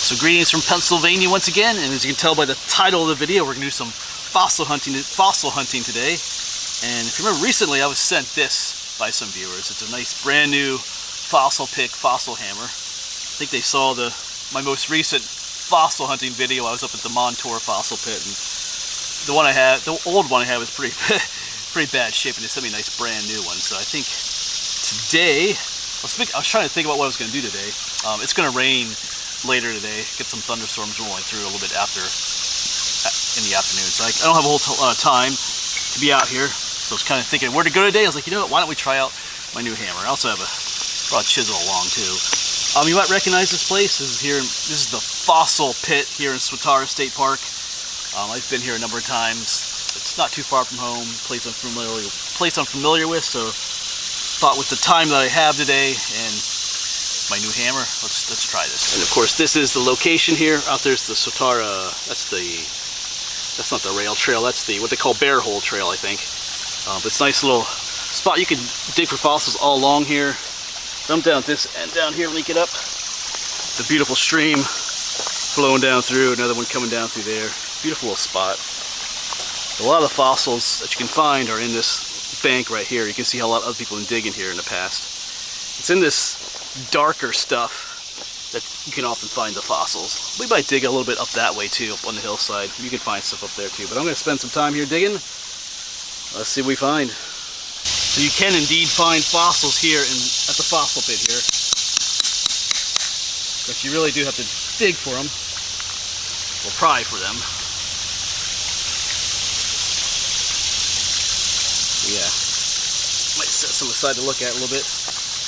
So greetings from Pennsylvania once again, and as you can tell by the title of the video, we're going to do some fossil hunting today. And if you remember recently, I was sent this by some viewers. It's a nice brand new fossil pick fossil hammer. I think they saw my most recent fossil hunting video. I was up at the Montour fossil pit, and the old one I had was pretty bad shape, and they sent me a nice brand new one. So I think today, I was trying to think about what I was going to do today. It's going to rain later today, get some thunderstorms rolling through a little bit after in the afternoon, so I don't have a whole lot of time to be out here. So I was kind of thinking where to go today. I was like, you know what, why don't we try out my new hammer? I also have brought a chisel along too. You might recognize this place. This is the fossil pit here in Swatara State Park. I've been here a number of times. It's not too far from home, place I'm familiar with, so thought with the time that I have today and my new hammer, let's try this. And of course, this is the location here. Out there's the Swatara. That's not the rail trail. That's what they call Bear Hole Trail, I think. But it's a nice little spot. You can dig for fossils all along here. Jump down this end down here, link it up. The beautiful stream flowing down through. Another one coming down through there. Beautiful little spot. A lot of the fossils that you can find are in this bank right here. You can see how a lot of other people have been digging here in the past. It's in this darker stuff that you can often find the fossils. We might dig a little bit up that way too, up on the hillside. You can find stuff up there too, but I'm going to spend some time here digging. Let's see what we find. So you can indeed find fossils here at the fossil pit here, but you really do have to dig for them, or pry for them. Yeah, might set some aside to look at a little bit.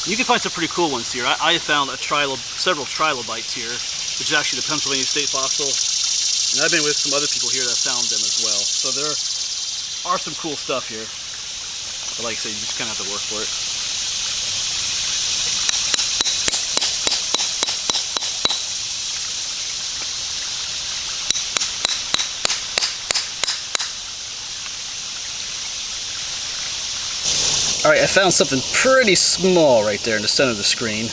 You can find some pretty cool ones here. I found several trilobites here, which is actually the Pennsylvania State fossil. And I've been with some other people here that found them as well. So there are some cool stuff here. But like I said, you just kind of have to work for it. Alright, I found something pretty small right there in the center of the screen.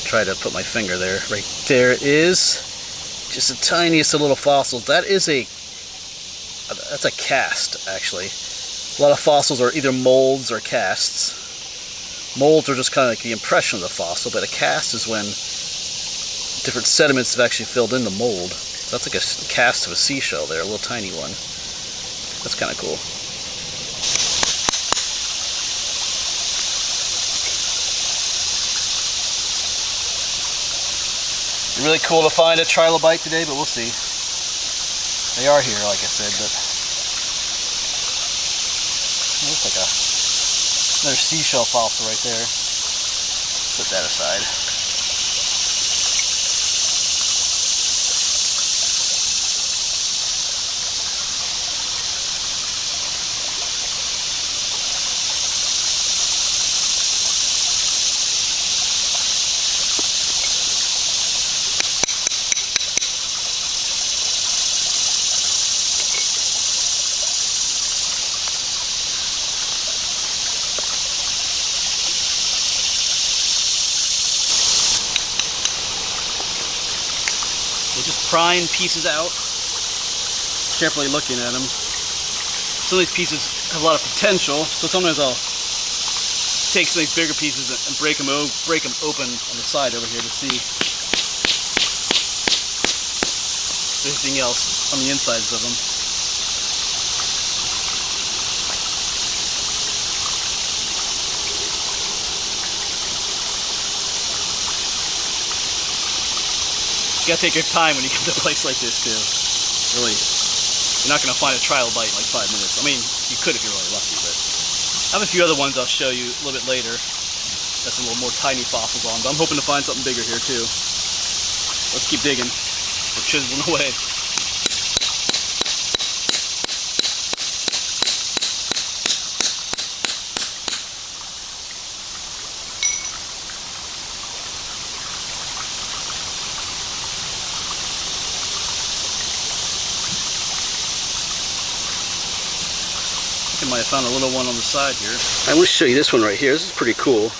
Try to put my finger there. Right there is just the tiniest little fossils. That's a cast, actually. A lot of fossils are either molds or casts. Molds are just kind of like the impression of the fossil, but a cast is when different sediments have actually filled in the mold. So that's like a cast of a seashell there, a little tiny one. That's kind of cool. Really cool to find a trilobite today, but we'll see. They are here, like I said, but it looks like another seashell fossil right there. Put that aside. We're just prying pieces out, carefully looking at them. Some of these pieces have a lot of potential, so sometimes I'll take some of these bigger pieces and break them open on the side over here to see if there's anything else on the insides of them. You gotta take your time when you come to a place like this too. Really, you're not gonna find a trilobite in like 5 minutes. I mean, you could if you're really lucky, but I have a few other ones I'll show you a little bit later. That's a little more tiny fossils on, but I'm hoping to find something bigger here too. Let's keep digging. We're chiseling away. I might have found a little one on the side here. I want to show you this one right here. This is pretty cool.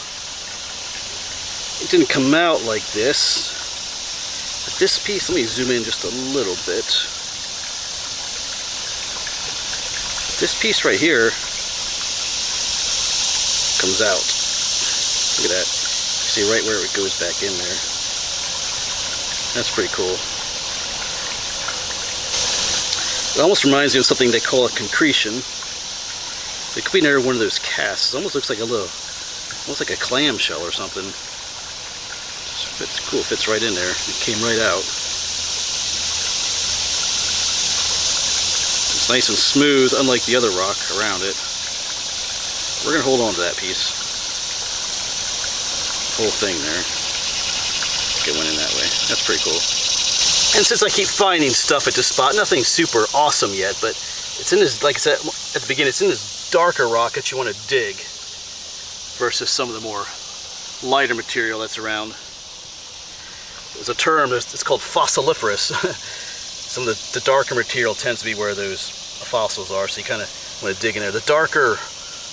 It didn't come out like this. this piece, let me zoom in just a little bit. This piece right here comes out. Look at that. See right where it goes back in there. That's pretty cool. It almost reminds me of something they call a concretion. It could be near one of those casts. It almost looks like a little, almost like a clamshell or something. It's cool, fits right in there. It came right out. It's nice and smooth, unlike the other rock around it. We're gonna hold on to that piece. Whole thing there. It went in that way. That's pretty cool. And since I keep finding stuff at this spot, nothing super awesome yet, but it's in this, like I said at the beginning, it's in this darker rock that you want to dig versus some of the more lighter material that's around. There's a term, it's called fossiliferous. Some of the darker material tends to be where those fossils are, so you kind of want to dig in there. The darker,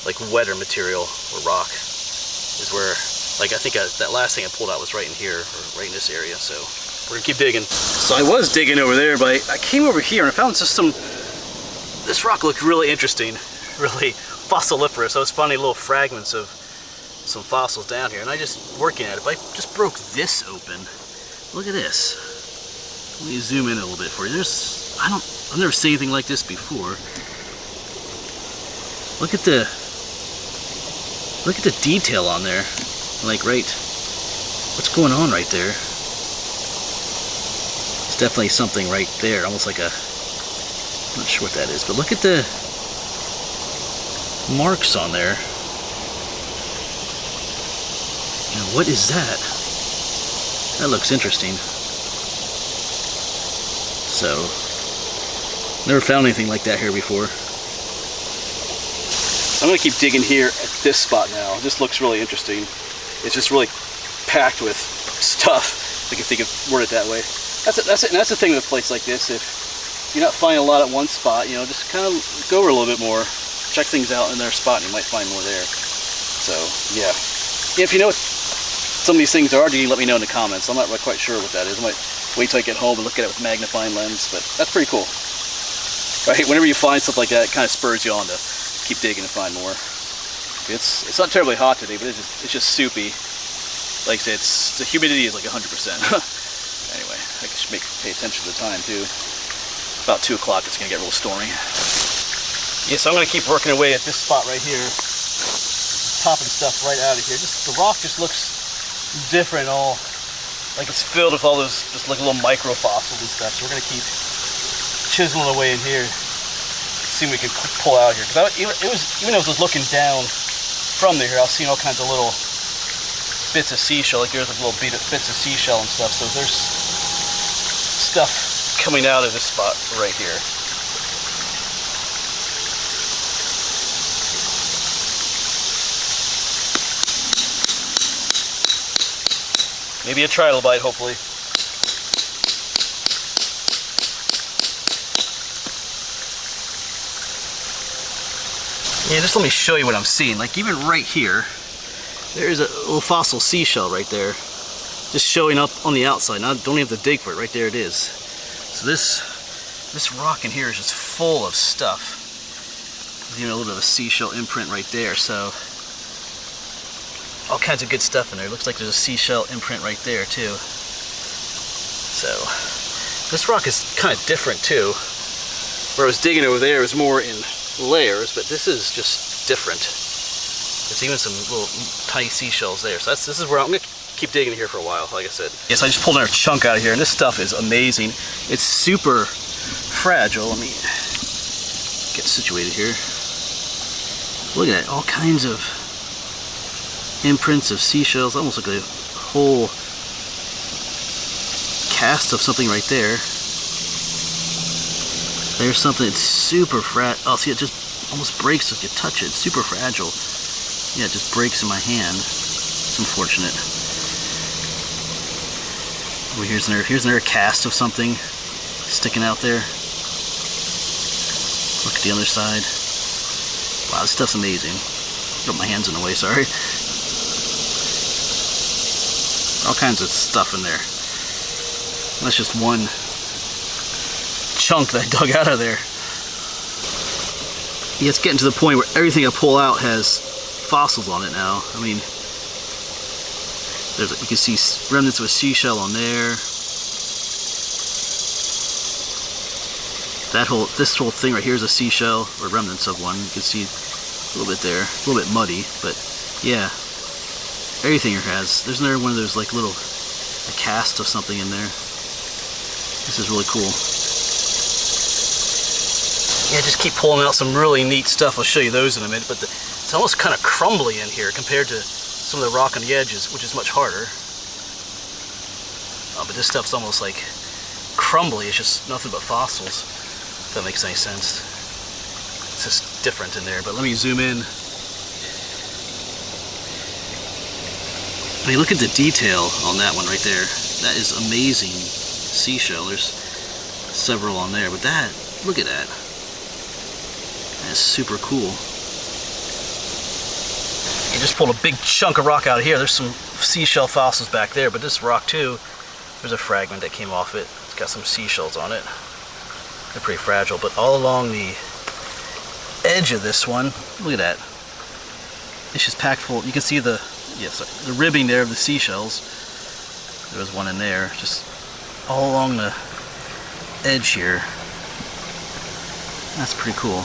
like wetter material or rock is where, like I think that last thing I pulled out was right in here, or right in this area, so we're gonna keep digging. So I was digging over there, but I came over here and I found just this rock looked really interesting, really fossiliferous. I was finding little fragments of some fossils down here, and I just working at it, but I just broke this open. Look at this. Let me zoom in a little bit for you. I've never seen anything like this before. Look at the detail on there. Like what's going on right there? It's definitely something right there, almost like I'm not sure what that is, but look at the marks on there. Now, what is that? That looks interesting. So, never found anything like that here before. So I'm gonna keep digging here at this spot now. This looks really interesting. It's just really packed with stuff. If you could word it that way. That's it. And that's the thing with a place like this. If you're not finding a lot at one spot, just kind of go over a little bit more, check things out in their spot, and you might find more there. So yeah, if you know what some of these things are, you let me know in the comments. I'm not quite sure what that is. I might wait till I get home and look at it with a magnifying lens, but that's pretty cool. Right? Whenever you find stuff like that, it kind of spurs you on to keep digging and find more. It's not terribly hot today, but it's just soupy. Like I said, the humidity is like 100%. Anyway, I should pay attention to the time too. About 2 o'clock, it's gonna get real stormy. Yeah, so I'm gonna keep working away at this spot right here, popping stuff right out of here. The rock just looks different, all like it's filled with all those just like little micro fossils and stuff. So we're gonna keep chiseling away in here, see what we can pull out here. Because even as I was looking down from there, I was seeing all kinds of little bits of seashell. Like there's like little bits of seashell and stuff. So there's stuff coming out of this spot right here. Maybe a trilobite, hopefully. Yeah, just let me show you what I'm seeing. Like even right here, there's a little fossil seashell right there, just showing up on the outside. Now don't even have to dig for it. Right there it is. So this rock in here is just full of stuff. There's even a little bit of a seashell imprint right there. So all kinds of good stuff in there. It looks like there's a seashell imprint right there too. So this rock is kind of different too. Where I was digging over there was more in layers, but this is just different. There's even some little tiny seashells there. So this is where I'm gonna keep digging here for a while, like I said. Yes, I just pulled another chunk out of here, and this stuff is amazing. It's super fragile. Let me get situated here. Look at that, all kinds of imprints of seashells, almost like a whole cast of something right there. There's something that's super fragile. Oh, see, it just almost breaks as you touch it. It's super fragile. Yeah, it just breaks in my hand. It's unfortunate. Oh, here's another cast of something sticking out there. Look at the other side. Wow, this stuff's amazing. Got my hands in the way, sorry. All kinds of stuff in there. That's just one chunk that I dug out of there. Yeah, it's getting to the point where everything I pull out has fossils on it now. I mean, you can see remnants of a seashell on there. This whole thing right here is a seashell, or remnants of one. You can see a little bit there, a little bit muddy, but yeah, everything here has. There's another one of those like little a cast of something in there. This is really cool. Yeah, just keep pulling out some really neat stuff. I'll show you those in a minute, but it's almost kind of crumbly in here compared to some of the rock on the edges, which is much harder. But this stuff's almost like crumbly. It's just nothing but fossils, if that makes any sense. It's just different in there, but let me zoom in. I mean, look at the detail on that one right there. That is amazing seashell. There's several on there, but that, look at that. That's super cool. I just pulled a big chunk of rock out of here. There's some seashell fossils back there, but this rock too, there's a fragment that came off it. It's got some seashells on it. They're pretty fragile, but all along the edge of this one, look at that. It's just packed full. You can see the ribbing there of the seashells. There was one in there, just all along the edge here. That's pretty cool.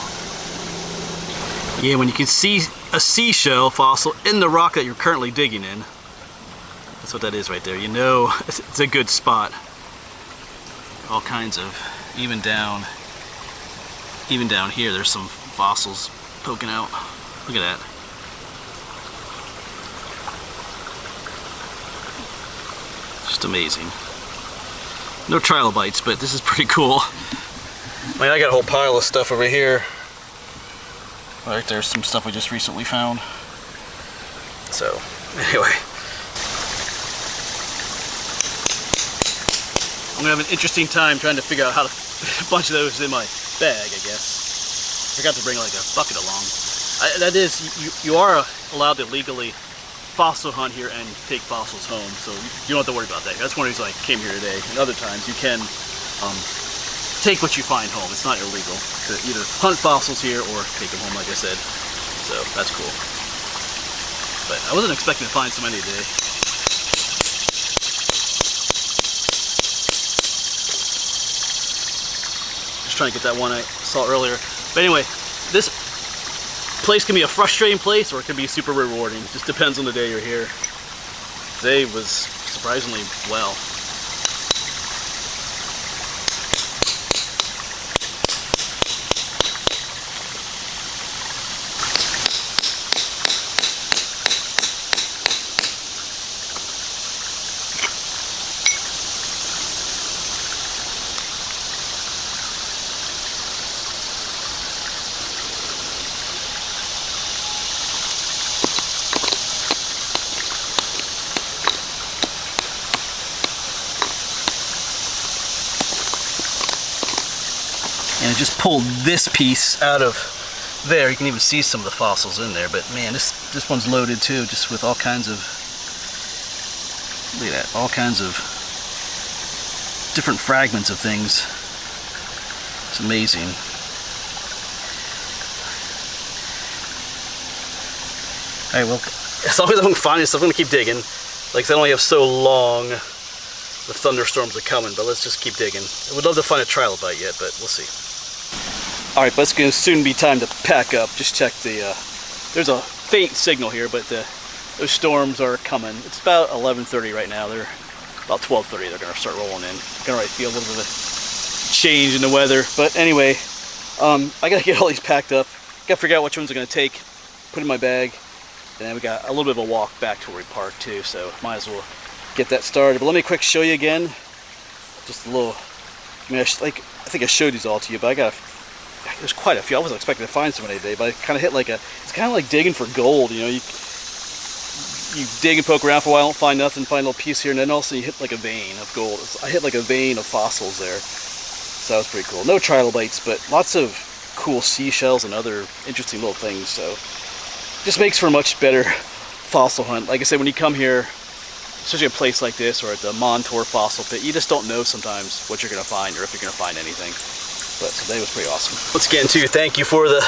Yeah, when you can see a seashell fossil in the rock that you're currently digging in, that's what that is right there. You know it's a good spot. All kinds of, even down here, there's some fossils poking out. Look at that. Just amazing. No trilobites, but this is pretty cool. I mean, I got a whole pile of stuff over here. Right there's some stuff we just recently found. So, anyway. I'm gonna have an interesting time trying to figure out how to fit a bunch of those in my bag, I guess. I forgot to bring like a bucket along. That is, you are allowed to legally fossil hunt here and take fossils home, so you don't have to worry about that. That's one reason I came here today. And other times you can take what you find home. It's not illegal to either hunt fossils here or take them home, like I said. So that's cool. But I wasn't expecting to find so many today. Just trying to get that one I saw earlier. But anyway, this place can be a frustrating place or it can be super rewarding. It just depends on the day you're here. Today was surprisingly well. And I just pulled this piece out of there. You can even see some of the fossils in there, but man, this one's loaded too, just with all kinds of, look at that, all kinds of different fragments of things. It's amazing. Alright, well, as long as I don't find this, I'm going to keep digging. Like, I only have so long, the thunderstorms are coming, but let's just keep digging. I would love to find a trilobite yet, but we'll see. Alright, but it's going to soon be time to pack up. Just check the, there's a faint signal here, but those storms are coming. It's about 11:30 right now. They're about 12:30. They're going to start rolling in. I can already feel a little bit of a change in the weather. But anyway, I got to get all these packed up. Got to figure out which ones I'm going to take, put in my bag. And then we got a little bit of a walk back to where we parked too, so might as well get that started. But let me quick show you again. Just a little, I mean, I think I showed these all to you, but there's quite a few. I wasn't expecting to find so many today, but I kind of hit like it's kind of like digging for gold, you know. You dig and poke around for a while, don't find nothing, find a little piece here, and then all of a sudden you hit like a vein of gold. I hit like a vein of fossils there. So that was pretty cool. No trilobites, but lots of cool seashells and other interesting little things, so just makes for a much better fossil hunt. Like I said, when you come here, especially a place like this or at the Montour Fossil Pit, you just don't know sometimes what you're going to find or if you're going to find anything. But today was pretty awesome. Once again, too, thank you for the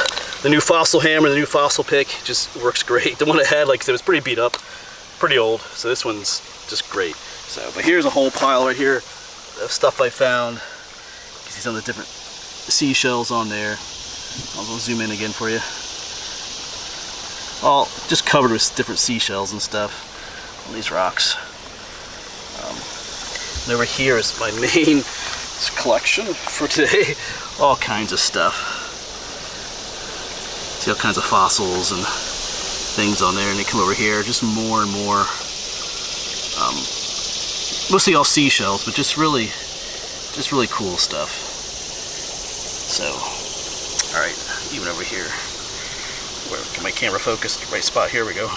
new fossil hammer, the new fossil pick. It just works great. The one I had, like I said, was pretty beat up, pretty old. So this one's just great. So, but here's a whole pile right here of stuff I found. You can see some of the different seashells on there. I'll zoom in again for you. All just covered with different seashells and stuff on these rocks. And over here is my main collection for today. All kinds of stuff. See all kinds of fossils and things on there, and they come over here, just more and more. Mostly all seashells, but just really cool stuff. So, all right, even over here, where get my camera focused, right spot. Here we go.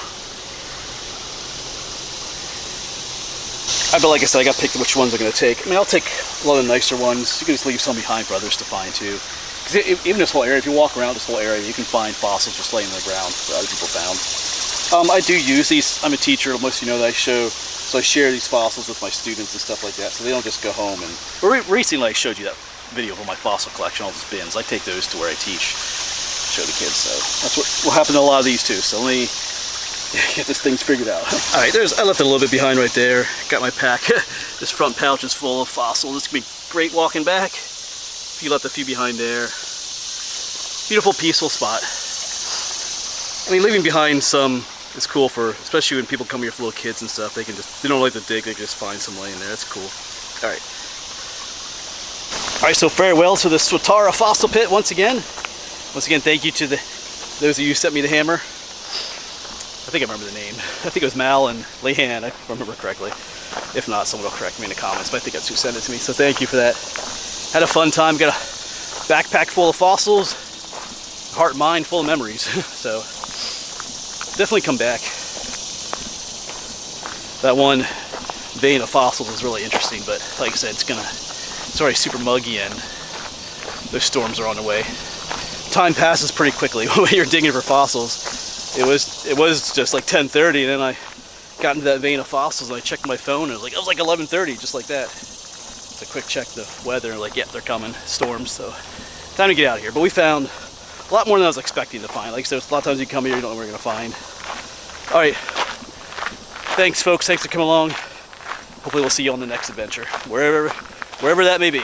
But like I said, I got to pick which ones I'm going to take. I mean, I'll take a lot of the nicer ones. You can just leave some behind for others to find too. Because even this whole area, if you walk around this whole area, you can find fossils just laying on the ground that other people found. I do use these. I'm a teacher. Most of you know that so I share these fossils with my students and stuff like that. So they don't just go home and. Recently, I showed you that video of my fossil collection, all these bins. I take those to where I teach, show the kids. So that's what will happen to a lot of these too. So let me get this thing figured out. All right, I left it a little bit behind right there. Got my pack. This front pouch is full of fossils. This could be great walking back. If you left a few behind there. Beautiful, peaceful spot. I mean, leaving behind some is cool for, especially when people come here for little kids and stuff. They don't like to dig. They can just find some laying there. That's cool. All right. All right, so farewell to the Swatara Fossil Pit once again. Once again, thank you to those of you who sent me the hammer. I think I remember the name. I think it was Mal and Leanne, if I remember correctly. If not, someone will correct me in the comments, but I think that's who sent it to me. So thank you for that. Had a fun time. Got a backpack full of fossils, heart and mind full of memories. So definitely come back. That one vein of fossils is really interesting, but like I said, it's already super muggy and those storms are on the way. Time passes pretty quickly when you're digging for fossils. It was just like 10:30, and then I got into that vein of fossils and I checked my phone and it was like 11:30, just like that. So quick check the weather and yeah, they're coming, storms, so time to get out of here. But we found a lot more than I was expecting to find. Like I said, a lot of times you come here, you don't know what you're gonna find. All right, thanks folks, thanks for coming along. Hopefully we'll see you on the next adventure, wherever that may be.